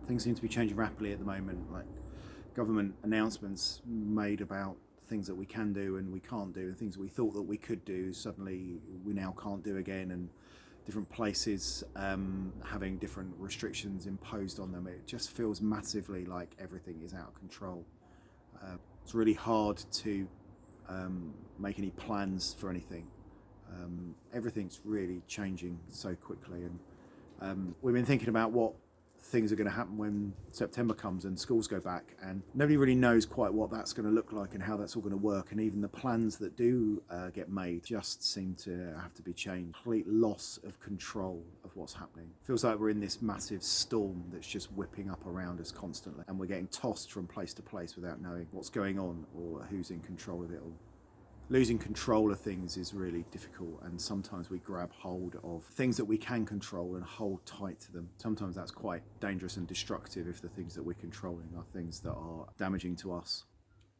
Things seem to be changing rapidly at the moment, like government announcements made about things that we can do and we can't do, and things we thought that we could do, suddenly we now can't do again, and different places having different restrictions imposed on them. It just feels massively like everything is out of control. It's really hard to make any plans for anything. Everything's really changing so quickly, and we've been thinking about what things are going to happen when September comes and schools go back, and nobody really knows quite what that's going to look like and how that's all going to work, and even the plans that do get made just seem to have to be changed. Complete loss of control of what's happening. Feels like we're in this massive storm that's just whipping up around us constantly, and we're getting tossed from place to place without knowing what's going on or who's in control of it all. Losing control of things is really difficult, and sometimes we grab hold of things that we can control and hold tight to them. Sometimes that's quite dangerous and destructive if the things that we're controlling are things that are damaging to us.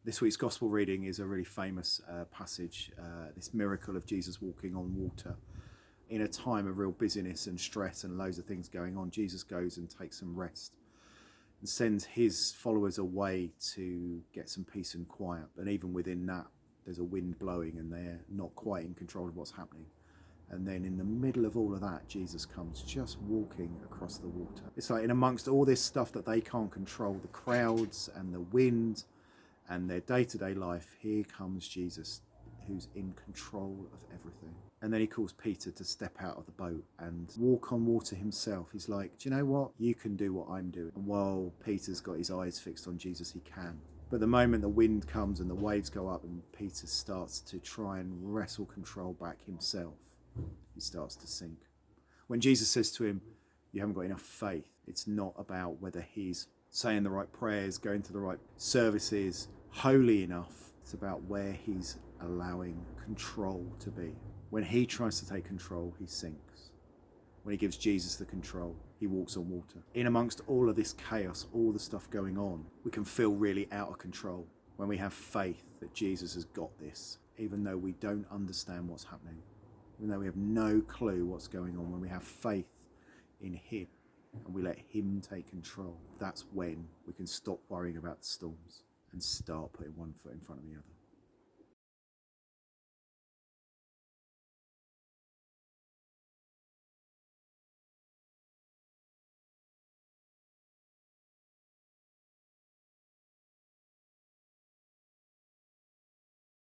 This week's gospel reading is a really famous passage, this miracle of Jesus walking on water. In a time of real busyness and stress and loads of things going on, Jesus goes and takes some rest and sends his followers away to get some peace and quiet. And even within that, there's a wind blowing and they're not quite in control of what's happening. And then in the middle of all of that, Jesus comes just walking across the water. It's like in amongst all this stuff that they can't control, the crowds and the wind and their day-to-day life, here comes Jesus, who's in control of everything. And then he calls Peter to step out of the boat and walk on water himself. He's like, do you know what? You can do what I'm doing. And while Peter's got his eyes fixed on Jesus, he can. But the moment the wind comes and the waves go up and Peter starts to try and wrestle control back himself, he starts to sink. When Jesus says to him, you haven't got enough faith, it's not about whether he's saying the right prayers, going to the right services, holy enough. It's about where he's allowing control to be. When he tries to take control, he sinks. When he gives Jesus the control, he walks on water. In amongst all of this chaos, all the stuff going on, we can feel really out of control when we have faith that Jesus has got this, even though we don't understand what's happening, even though we have no clue what's going on. When we have faith in him and we let him take control, that's when we can stop worrying about the storms and start putting one foot in front of the other.